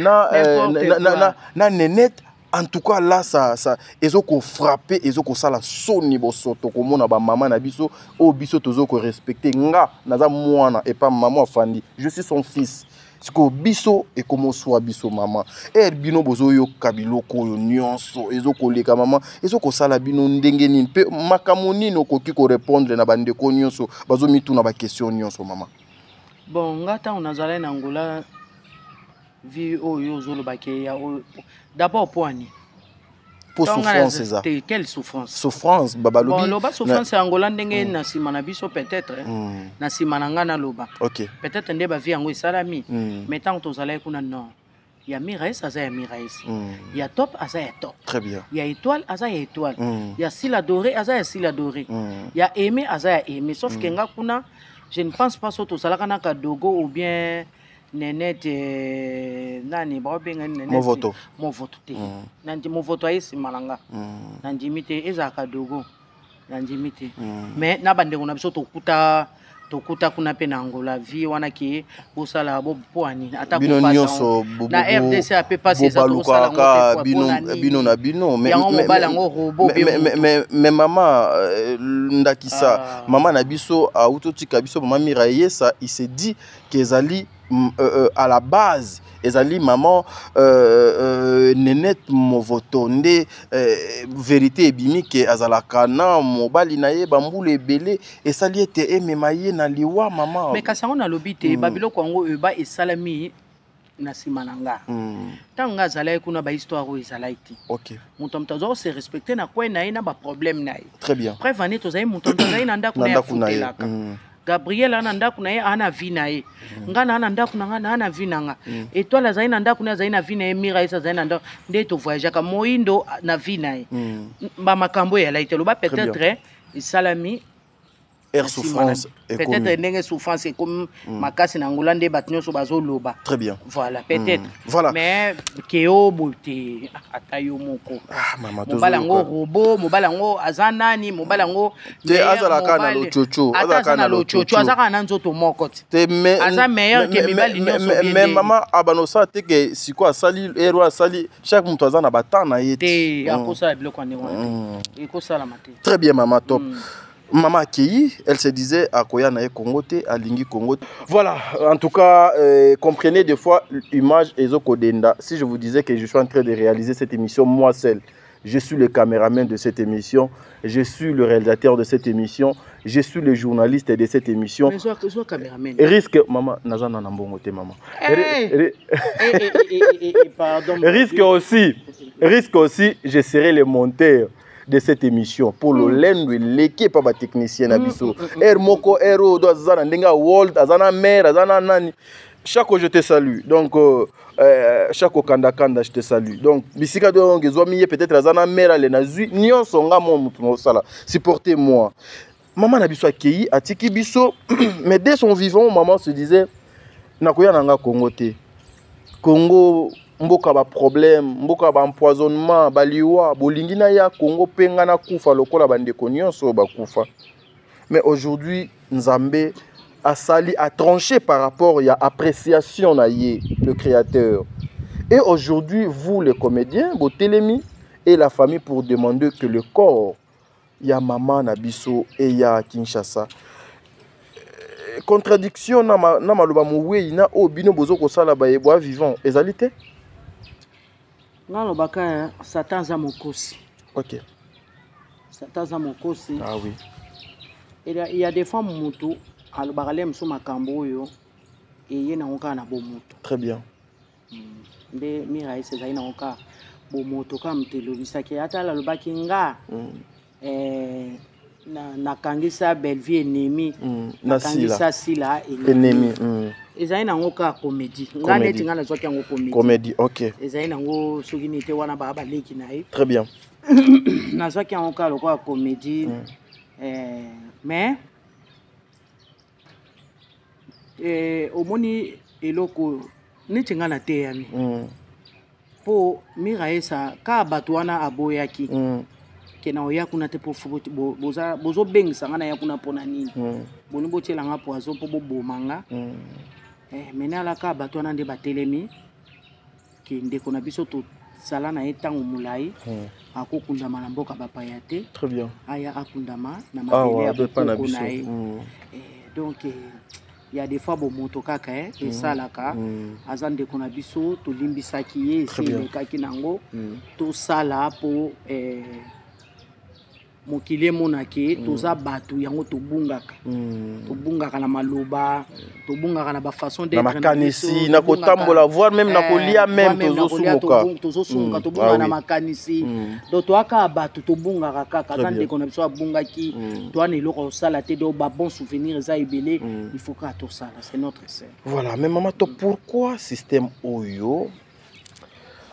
na nenette. En tout cas là ça ezoko frapper ezoko sala soni bosoto komona ba maman na biso o biso tozoko respecter nga naza mwana et pas maman fandi je suis son fils siko biso et comme soit biso maman et bino bozoyo kabiloko yo nyonso ezoko leka maman ezoko sala bino ndenge nini pe makamoni no koki ko répondre na bande ko nyonso bazo mitu na ba question nyonso maman bon ngata on azala na Angola vie oyo zolo bakeya d'abord poani pour souffrance ça quelle souffrance babalobi bon loba souffrance Angola ndenge na sima na biso peut-être na sima na ngana loba OK peut-être nde ba vie yango esalami mais tant que tozala kuna non ya Miraïs aza ya Miraïs ya top aza ya top très bien ya étoile aza ya étoile ya Sila Doré aza ya Sila Doré ya aimé aza ya aimé sauf que nga kuna je ne pense pas surtout tozalaka na kadogo ou bien Nenette nani babenga nenette movoto te nandi movoto ayesi malanga nandi mite ezaka dogo nandi mite mais na bandengo na biso tokuta kuna pe na Angola vie wana ki osala bo poani ata ko pasa na RDC a pe passer ça to sala bino mais maman ndakisa maman na biso a utotika biso maman Miraïesa il s'est dit qu'ezali à la base ezali maman Nenette movotonde vérité ebimi ke azalaka na mobali na ye bambula ebele esali ete emema ye na liwa maman mais kasango na lobite babiloko yango eba esalami na sima na nga ntango nga azalaki kuna bahistoire oyo ezalaki OK moto moto azo se respecter na kwe na ye na baproblème na ye très bien preuve ane tozali moto azali na ndako na ye afutelaka Gabriel ana ndako na ye ana vi na ye ngana ana ndako na nga ana vi na nga étoile azali na ndako na azali na vi na ye Miraïs azali na ndako nde to voyageaka moindo na vi na ye ba makambo ya laite loba peut-être salami souffrance peut-être ndenge souffrance comme makasi na Angola nde bat nyonso bazo loba très bien voilà peut-être voilà mais keo bote atayo moko mobala ngo robot mobala ngo azanani mobala ngo te azalaka na lochocho azaka na nzoto moko te mais aza meilleur que mibali nyonso bien mais maman abanosa te ke siko asali ero asali chaque mutu azana batana yete te akosa biloko ane wana ekosala mate très bien maman top Maman Akei, elle se disait à Koyana et Congote, à Lingui Congote. Voilà, en tout cas, comprenez des fois l'image Ezo Kodenda. Si je vous disais que je suis en train de réaliser cette émission moi seul, je suis le caméraman de cette émission, je suis le réalisateur de cette émission, je suis le journaliste de cette émission. Mais sois caméraman. Risque, maman, nazana nambongote, maman. Pardon. Risque aussi, je serai le monteur de cette émission pour le lend l'équipe pas technicien nabiso. Moko Ero do azana ndenga world azana mère azana nani. Chaque je te salue. Donc chaque kanda je te salue. Donc bisika do ngezwami peut-être azana mère le nazui nyon songa mon mutuno sala. Supportez-moi. Maman nabiso akei atiki biso mais dès son vivant maman se disait nakoya nanga Congo te. Congo mboka ba problème, mboka ba empoisonnement, ba liwa, bolingi na ya Congo penga na kufa lokola bandeko nyonso ba kufa. Mais aujourd'hui, Nzambe a tranché par rapport à appréciation na ye, le créateur. Et aujourd'hui, vous les comédiens, Botelemi et la famille pour demander que le corps ya maman na biso et ya Kinshasa. Contradiction na maloba mouwe na obino bozo ko sala ba yeboa vivant ezalité. Non, le baka Satan za mokosi. Ok. Satan za mokosi. Ah oui. Il y a des femmes mutu al baralem so makambo yo et yena onka na bo mutu. Très bien. Nde mira ese za ina onka bo mutu ka mtelo bisaki ata la lobaki nga. Na kangisa Bellevue ennemi. Na kangisa Sila ennemi. Ezali nango ka comédie. Ngane tinga na zoki yango comédie. Comédie, OK. Ezali nango soki nité wana ba leki na ye. Très bien. Na zoki yango ka lokwa comédie. Mais omoni eloko netinga na te yami. Po mira esa ka bato wana aboyaki. Kena oya kuna te po fubuti bozo bengisa ngana ya kuna pona nini. Boni botiela nga poazo po bomanga. Mena la ka bato na nde batelemi ki ndeko na biso to sala na etango mulai akokundama na mboka bapaya te. Très bien. Aya akundama na mabele ya boko na ye. Donc il y a des fois bon moto kaka et ça la ka aza ndeko na biso to limbisaki ye c'est kaki nango to sala po mokile monake toza batu yango tobungaka tobungaka na maloba tobungaka na ba façon d'être na makanisi na kotambola voire même na kolia même tozo sunga tobungaka na makanisi donc to aka batu tobungaka kaka quand ndeko na biso abungaki to ana eloko sala te do ba bon souvenir za ebele il faut que to sala c'est notre sœur. Voilà, mais maman to pourquoi système oyo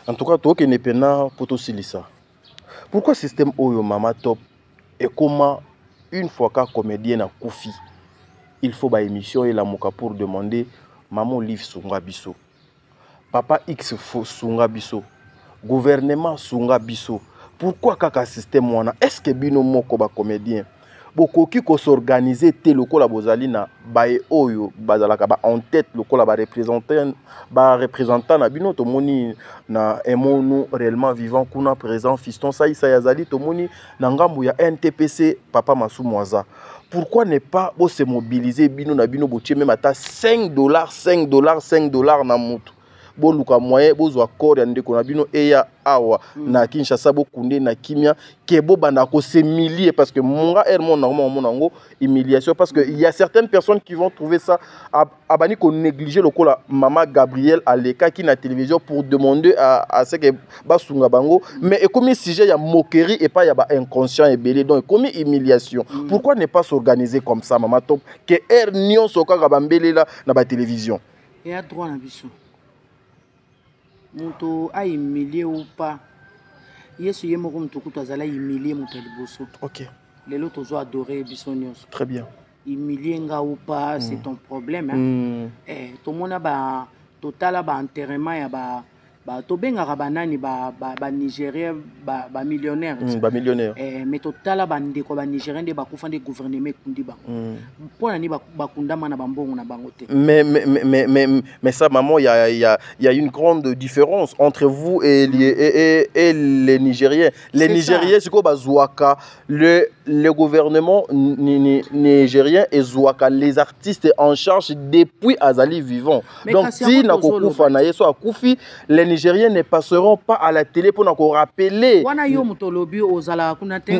en tout cas to ke ne pena poto silisa. Pourquoi système oyo mama top et comment une fois qu'un comédien a koufi, il faut ba émission et la moka pour demander maman livre sunga biso, papa X sunga biso, gouvernement sunga biso. Pourquoi kaka système wana? Est-ce que bino moko ba comédien bokoki ko s'organiser te lokola bozali na bae oyo bazalaka ba en tête lokola ba représentant na bino to moni na emonu réellement vivant kuna présent fiston Saïssa yazali to moni na ngambu ya NTPC papa Masumwaza. Pourquoi ne pas se mobiliser bino na bino botie même ata $5 na mutu boluka moyen bozwa corps ya ndeko na bino eya awa na Kinshasa bokunde na kimia kebo banda ko se milliers parce que monga hermon normalement humiliation parce que il y a certaines personnes qui vont trouver ça abani ko négliger lokola maman Gabriel Aleka qui na télévision pour demander à ce que basunga bango mais comme sujet il y a moquerie et pas il y a ba inconscient et belé donc comme humiliation. Pourquoi ne pas s'organiser comme ça maman top que hernion soka bambele là na ba télévision et à droit na biso Muto a humilié ou pas. Yesu yemo comme tout coup azala humilié mon liboso. OK. Les autres ont adoré bisonios. Très bien. Humilié nga ou pas, c'est ton problème hein. Tout le monde a ba total ba enterrement ya ba to benga banani ba Nigérien ba millionnaire. Ba millionnaire. Mais total ba ndeko ba Nigérien de ba kufa de gouvernement kundi ba. Pour nani ba kundama na bambongo na bangote. Mais ça maman il y a une grande différence entre vous et les Nigériens. Les Nigériens c'est quoi bazouaka le gouvernement nigérien et zouaka les artistes en charge depuis azali vivant. Donc si na kokufa na yeso akufi les Nigériens ne passeront pas à la télé pour nous rappeler.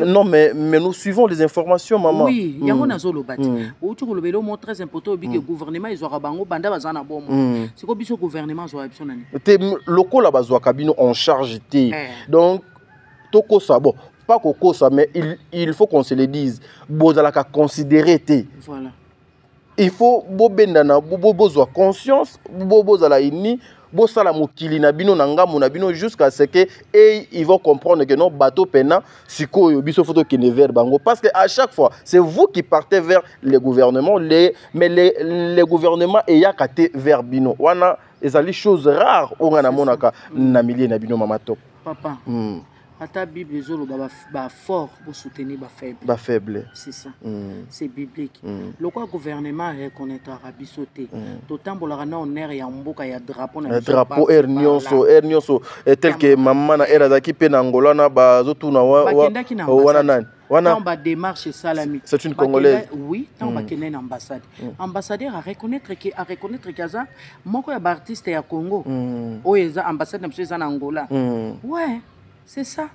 Non, mais nous suivons les informations, maman. Oui, il y a un autre très important que le gouvernement est c'est que le gouvernement est en charge. Donc, toko ça, bon, pas coco ça, mais il faut qu'on se le dise. Bozalaka considérer. Voilà. Il faut bobendana bozo conscience bozala ini bosala mokili na bino na ngamu na bino jusqu'à ce que et ils vont comprendre que non bateau pena siko biso photo qui ne vers bango parce que à chaque fois c'est vous qui partez vers les gouvernements mais les gouvernements eyakate vers bino wana ezali chose rare on na monaka na milieu na bino mama top papa. La Bible est fort pour soutenir les faibles. C'est ça. C'est biblique. Le gouvernement reconnaît l'Arabie Saoudite. D'autant que on est un drapeau. Un drapeau Ernionso tel que maman na erazaki pe na Angola na bazotu na wana démarche salami. C'est une Congolaise. Oui, tant que une ambassade. Ambassadeur a reconnaître que ça moko ya artiste ya Congo. Oeza ambassade na Angola. Ouais. C'est ça.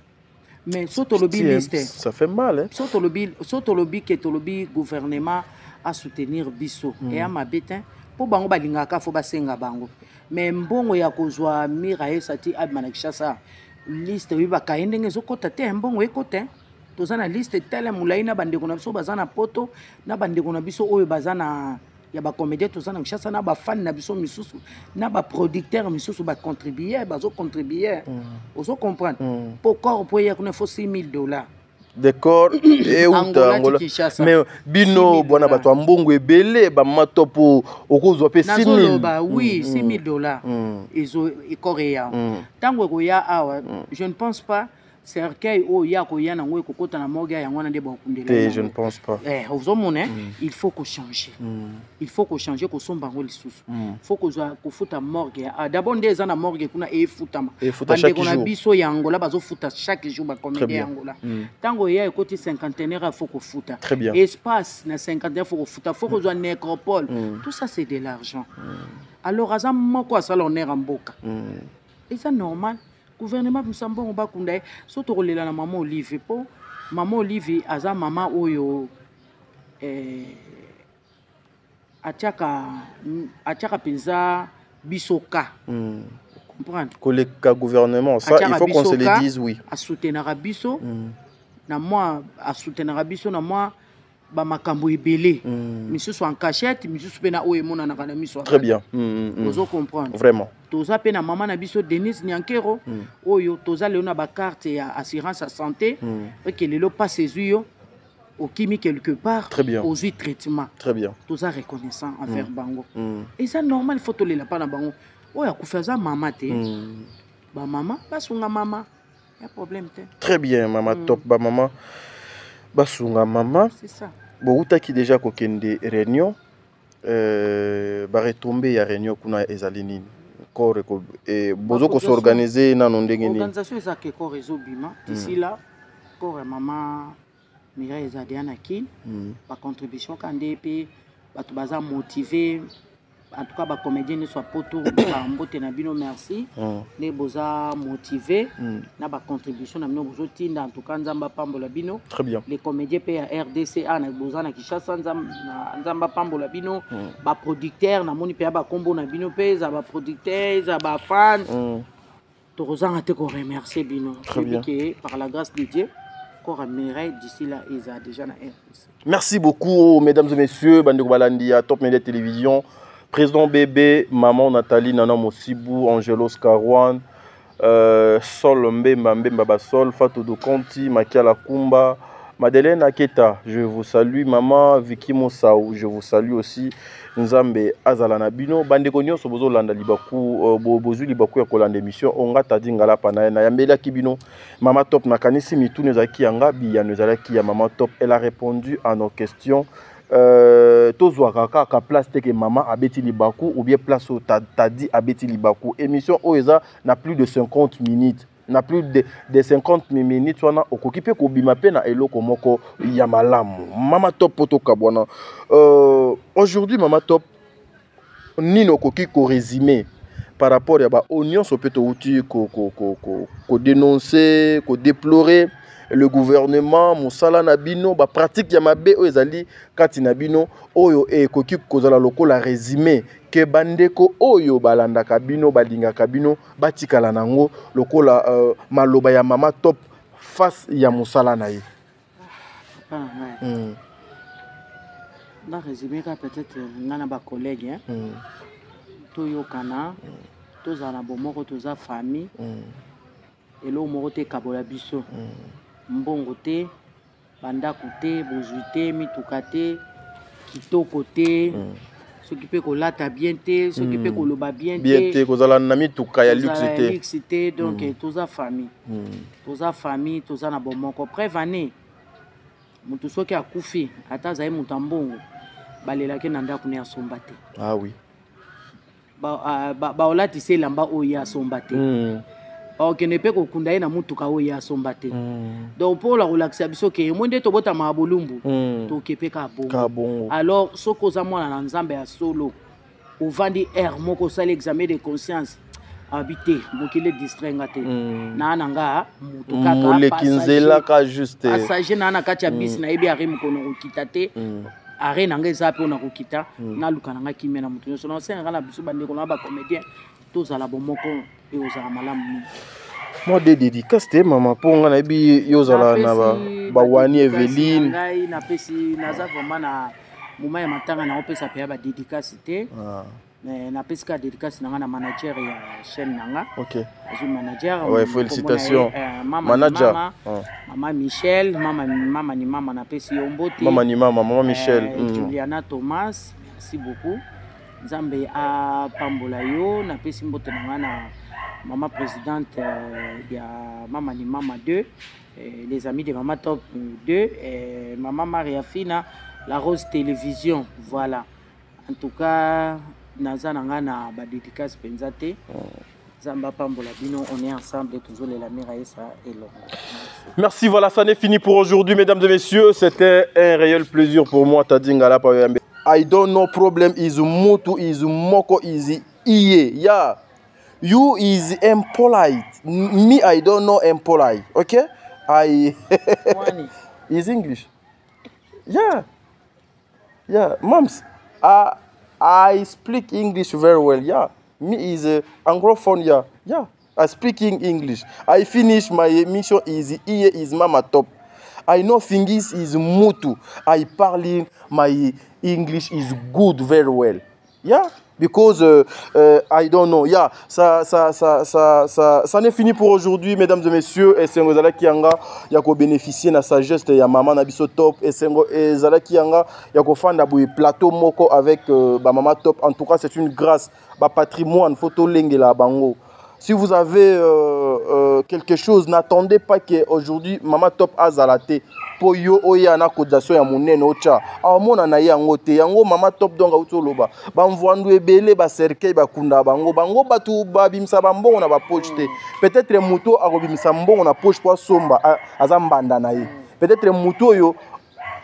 Mais surtout le liste. Ça fait mal, hein? Surtout le que le gouvernement a soutenir biso et à ma bête pour bango balingaka faut basenga bango. Mais mbongo ya kozwa mirae sati admanakshasa liste wi bakaendenge zokota te mbongo ekote. Tozana liste tele mulaina bandeko na biso bazana poto na bandeko na biso oyo bazana ya ba comédien tout ça na chassa na ba fan na biso misusu na ba producteur misusu ba contribuer bazo contribuer ozo comprendre pour corps pour ya kuna faut $6,000 d'accord et Angola mais bino bona bato mbongo ebele ba matopo okozwa pe $6,000 oui $6,000 ezo ikorea tango ko ya awa je ne pense pas cercueil o ya ko yana ngwe kokota na morgue ya ngwana de bakundela je ne pense pas il faut qu'on change il faut qu'on change ko somba ngoli susu faut ko zo ko futa morgue d'abord ndeza na morgue kuna e futama bande ko na biso ya Angola bazo futa chaque jour ba comédien Angola tango ya ekoti 50 faut ko futa espace na 50 faut ko futa faut ko zo nécropole tout ça c'est de l'argent alors azam moko asala honneur mboka et ça normal. Gouvernement musambo on ba kunda soto kolela na maman Olive po maman Olive aza maman oyo achaka penza bisoka comprendre koleka gouvernement ça il faut qu'on se le dise oui a soutenir biso na moi a soutenir biso na moi ba makambo ebele misusu en cachette misusu pena oyo mona na kana miso très bien vous comprendre vraiment toza pena maman na biso Denise Nyankero oyo toza leona ba carte ya assurance à santé et que lelo pas saisir au kimi quelque part aux traitement très bien toza reconnaissant envers bango et ça normal il faut tolela pa na bango oya kufaza mama te ba mama basunga mama ya problème te très bien mama top ba mama basunga mama c'est ça bon utaki déjà kokende réunion ba retomber ya réunion kuna ezali nini corps et bozo ko s'organiser na ndenge nini organisation ça que corps réseau bima d'ici là corps maman Mireille Zadiana qui ba contribution kande pe batu baza motivé en tout cas ba comédien soit poto ba mbote na bino merci ne boza motivé na ba contribution na bino bozo tinda en tout cas nzamba pambola bino très bien les comédiens pe ya RDCA na boza na Kishasa nzamba pambola bino ba producteur na moni pe ba kombo na bino pe za ba producteur za ba fan to rozanga te ko remercier bino que par la grâce de Dieu corps Mireille d'ici là ils a déjà na RDC. Merci beaucoup mesdames et messieurs bandeko balandi à Top Media Télévision. Président Bébé, maman Nathalie, Nana Mosibou, Angelo Scarwan, Sol Mbemba Sol, Fatou Dokonti, Makia Lakumba, Madeleine Aketa, je vous salue. Maman Vicky Mosaou, je vous salue aussi. Nzambe Azalana Bino, Bandeko Nyonso Bozo Landa Libaku, Bozu Libaku ya kolanda émission, Onga Tadi Ngala Panaena, Yambela Kibino, Mama Top Nakanisi Mitou Nezaki Yanga, Biya Nezalaki ya Mama Top, elle a répondu à nos questions. Tozwaka ka place te que maman abeti libaku ou bien place au tadi abeti libaku émission oeza na plus de 50 minutes na plus de 50 minutes wana okokipe ko bima pe na eloko moko ya malamu mama top poto kabwana aujourd'hui mama top nino koki ko résumer par rapport à l'Union, on peut dénoncer, déplorer le gouvernement, Moussala Nabino, pratique Yamabe, Oezali, Kati Nabino, Oyo et Kokip Kozala Loko, la résumé, que Bandeko, Oyo, Balanda Kabino, Balinga Kabino, Batika Lanango, Loko, la Maloba Yamama top face ya Moussala Naye. Dans résumé, peut-être, on a des collègues, Toyo Kana, tous en abomoko, tous en famille, et l'eau morote Kabola Bisso. Mbongo te, banda kote, bojuite, mitukate, kito kote, ceux qui peuvent kolata bien te, ceux qui peuvent koloba bien te. Bien te, kozala na mituka ya luxe te. Donc tous en famille. Tous en famille, tous en abomoko. Prévané, mutu soki akufi, ata zaye mutambongo, balelaki na ndako ne asombate. Ah oui. Ba olati se lamba oya asombate. Ok, ne peut kokunda na mutuka oya asombate. Donc pour la relaxer biso ke mwende to bota mabolumbu to kepeka bongo. Alors soko za mwana na nzambe ya solo ovandi air moko sala examen de conscience habité mokile distrait ngate na nanga mutuka ka molekinzela ka juste passager na kati ya bis na ebi ari mukono kokita te are nanga eza pe na kokita na luka nanga kimena mutu so na senga na biso bande ko na ba comédien to zala bomoko et aux malamu. Moi de dédicace te maman ponga na bi yozala na ba wani Eveline na pesi naza vraiment na moment ya matanga na opesa pe ba dédicace te na pesi ka dédicace na manager ya chaîne nanga. OK. Azu manager. Ouais, félicitations. Manager. Maman Michel, maman ni maman na pesi yombote. Maman Michel. Juliana Thomas, merci beaucoup. Nzambe a pambola yo na pesi mbote na maman présidente ya Maman ni Maman 2, les amis de Maman Top 2, Maman Maria Fina, la Rose Télévision, voilà. En tout cas, naza nanga na ba dédicace penzate. Zamba pambola bino, on est ensemble et toujours les lamira et ça et l'homme. Merci, voilà, ça n'est fini pour aujourd'hui, mesdames et messieurs. C'était un réel plaisir pour moi, Tadingala Payambe. I don't know problem is mutu is moko is iye. Yeah. You is impolite. Me, I don't know impolite. Okay? Is English. Yeah. Yeah. Moms, I speak English very well. Yeah. Me is Anglophone. Yeah. Yeah. I speaking English. I finish my mission is iye is Mama Top. I know things is mutu. I parle my English is good very well. Yeah, because I don't know. Yeah, ça n'est fini pour aujourd'hui, mesdames et messieurs. Et c'est ngozala kianga yako bénéficier na sagesse ya maman na biso top. Et c'est ngozala kianga yako fanda boy plateau moko avec ba maman top. En tout cas, c'est une grâce ba patrimoine photo lengela bango. Si vous avez quelque chose, n'attendez pas qu'aujourd'hui, Maman Top a zalaté. Po yo oya na kodation ya monene ocha. Amona na yango te. Yango Maman Top donga utoloba. Ba mvandu ebele ba cercueil ba kunda bango. Bango batu ba bimsa bambongo na ba poche te. Peut-être muto akobimisa mbongo na poche po somba azambanda na ye. Peut-être muto yo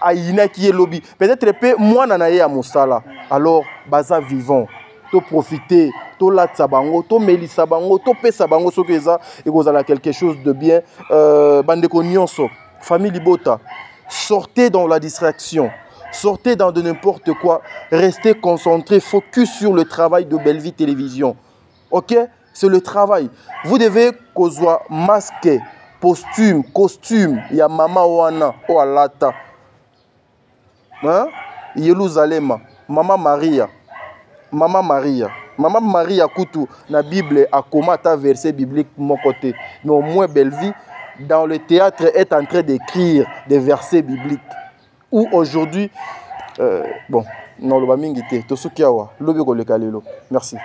ayina ki lobi. Peut-être pe mwana na ye ya mosala. Alors baza vivant. To profiter, to latsa bango, to melisa bango, to pesa bango soki eza ekozala quelque chose de bien. Bandeko nyonso, famille Libota, sortez dans la distraction, sortez dans de n'importe quoi, restez concentrés, focus sur le travail de Belle Vie Télévision. Ok? C'est le travail. Vous devez kozwa masque, costume, ya mama wana o alata. Hein? Yerusalem, Maman Maria Koutou, na Bible a commenté verset biblique mon côté. Mais au moins Belle Vie, dans le théâtre, est en train d'écrire des versets bibliques. Où aujourd'hui, bon, non, le bamingité, to sukiawa, lobi ko le kalelo. Merci.